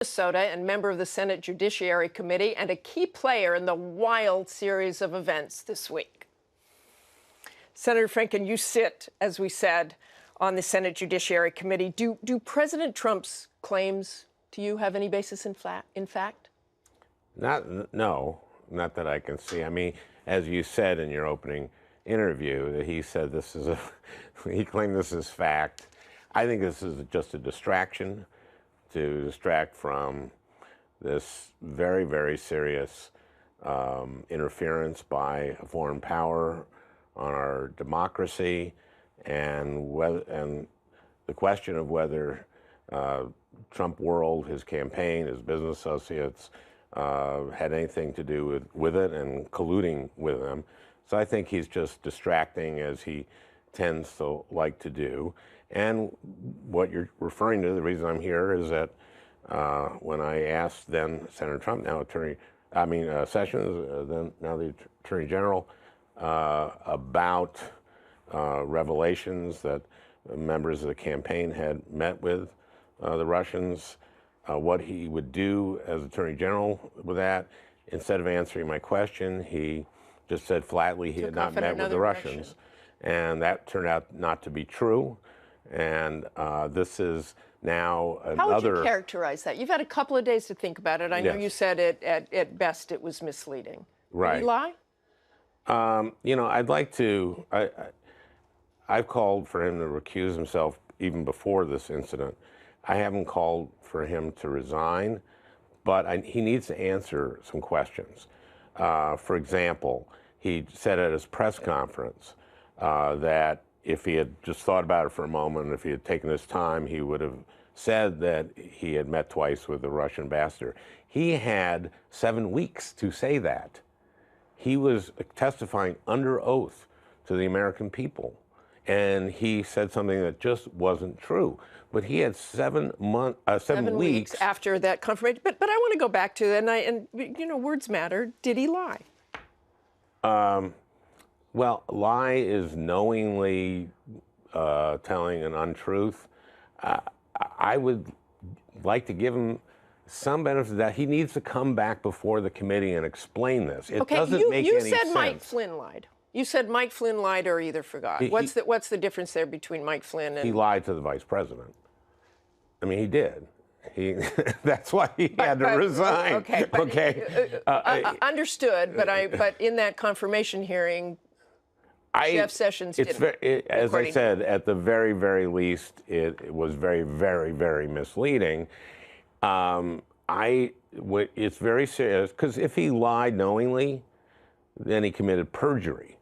Minnesota and member of the Senate Judiciary Committee and a key player in the wild series of events this week. Senator Franken, you sit, as we said, on the Senate Judiciary Committee. Do President Trump's claims to you have any basis in fact? No, not that I can see. I mean, as you said in your opening interview, that he said this is he claimed this is fact. I think this is just a distraction to distract from this very, very serious interference by a foreign power on our democracy, and the question of whether Trump World, his campaign, his business associates had anything to do with it and colluding with them. So I think he's just distracting, as he tends to like to do. And what you're referring to, the reason I'm here, is that when I asked then Senator Trump, now Sessions, then now the Attorney General, about revelations that members of the campaign had met with the Russians, what he would do as Attorney General with that, instead of answering my question, he just said flatly he had not met with the Russians. And that turned out not to be true. And this is now another... How would you characterize that? You've had a couple of days to think about it. I know you said at best it was misleading. Right. Did he lie? You know, I'd like to... I've called for him to recuse himself even before this incident. I haven't called for him to resign, but he needs to answer some questions. For example, he said at his press conference that if he had just thought about it for a moment, if he had taken his time, he would have said that he had met twice with the Russian ambassador. He had 7 weeks to say that. He was testifying under oath to the American people, and he said something that just wasn't true. But he had 7 weeks after that confirmation. But I want to go back to and you know, words matter. Did he lie? Well, lie is knowingly telling an untruth. I would like to give him some benefit of that. He needs to come back before the committee and explain this. It doesn't make any sense. You said Mike Flynn lied. You said Mike Flynn lied or either forgot. What's the difference there between Mike Flynn and... He lied to the vice president. I mean, he did. That's why he had to resign. Okay. Understood. But in that confirmation hearing, Jeff Sessions didn't. As I said, at the very, very least, it was very, very, very misleading. It's very serious, because if he lied knowingly, then he committed perjury.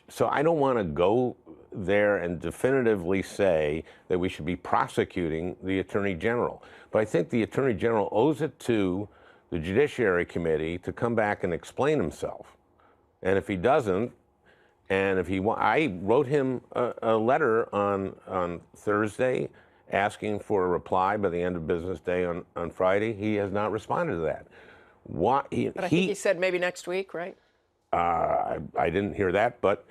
So I don't want to go there and definitively say that we should be prosecuting the Attorney General. But I think the Attorney General owes it to the Judiciary Committee to come back and explain himself. And if he doesn't, and I wrote him a letter on Thursday asking for a reply by the end of business day on Friday. He has not responded to that. But I think he said maybe next week, right? I didn't hear that, but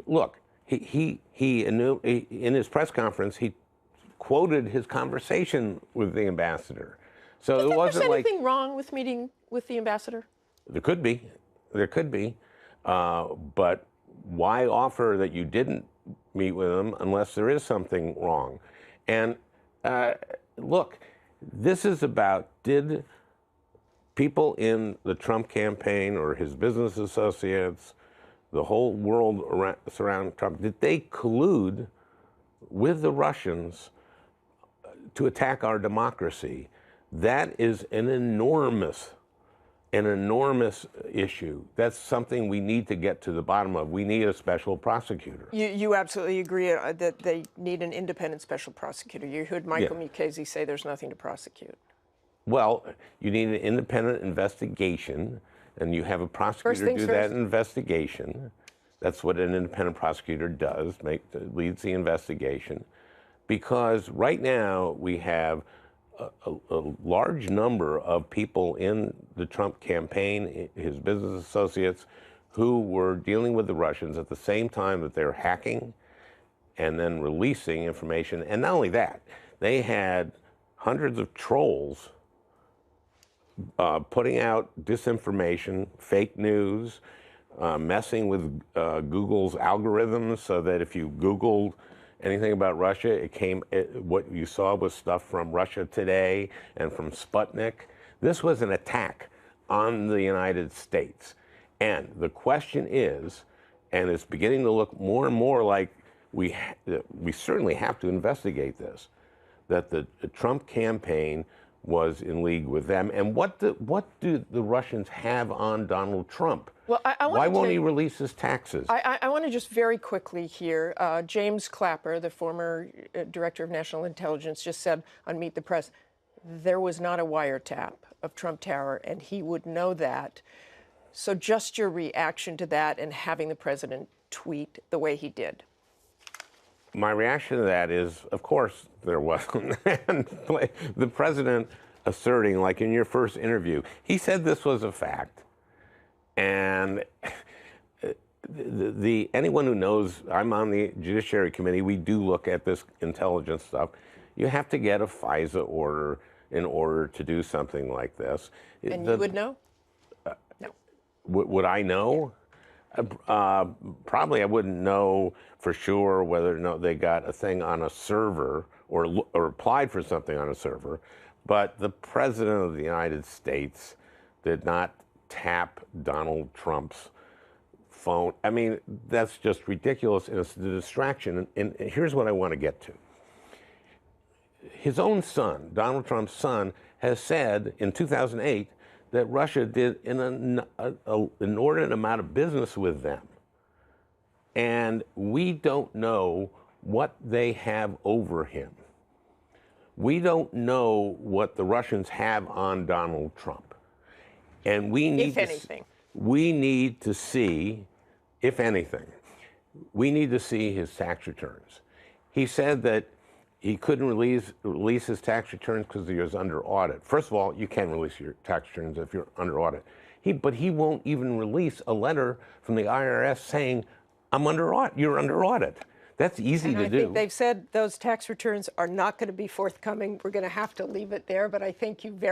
look, he in his press conference, he quoted his conversation with the ambassador. So it wasn't like... Is there anything wrong with meeting with the ambassador? There could be. But why offer that you didn't meet with him unless there is something wrong? And look, this is about, did people in the Trump campaign or his business associates, the whole world surrounding Trump, did they collude with the Russians to attack our democracy? That is an enormous issue. That's something we need to get to the bottom of. We need a special prosecutor. You absolutely agree that they need an independent special prosecutor. You heard Michael Mukasey say there's nothing to prosecute. Well, you need an independent investigation, and you have a prosecutor do that investigation. That's what an independent prosecutor does, leads the investigation. Because right now we have a large number of people in the Trump campaign, his business associates, who were dealing with the Russians at the same time that they're hacking and then releasing information. And not only that, they had hundreds of trolls putting out disinformation, fake news, messing with Google's algorithms so that if you Googled anything about Russia, what you saw was stuff from Russia Today and from Sputnik. This was an attack on the United States. And the question is, and it's beginning to look more and more like we certainly have to investigate this, that the Trump campaign was in league with them. And what do the Russians have on Donald Trump? Well, why won't he release his taxes? I want to just very quickly here, James Clapper, the former director of national intelligence, just said on Meet the Press, there was not a wiretap of Trump Tower, and he would know that. So just your reaction to that and having the president tweet the way he did. My reaction to that is, of course, there wasn't. And the president asserting, like in your first interview, he said this was a fact. And anyone who knows, I'm on the Judiciary Committee, we do look at this intelligence stuff. You have to get a FISA order in order to do something like this. And you would know? No. Would I know? Probably I wouldn't know for sure whether or not they got a thing on a server or applied for something on a server. But the President of the United States did not tap Donald Trump's phone. I mean, that's just ridiculous, and it's the distraction. And here's what I want to get to. His own son, Donald Trump's son, has said in 2008 that Russia did an inordinate amount of business with them. And we don't know what they have over him. We don't know what the Russians have on Donald Trump. And we need we need to see, if anything, we need to see his tax returns. He said that he couldn't release his tax returns because he was under audit. First of all, you can release your tax returns if you're under audit. But he won't even release a letter from the IRS saying, "I'm under audit. You're under audit." That's easy to do. I think they've said those tax returns are not going to be forthcoming. We're going to have to leave it there, but I thank you very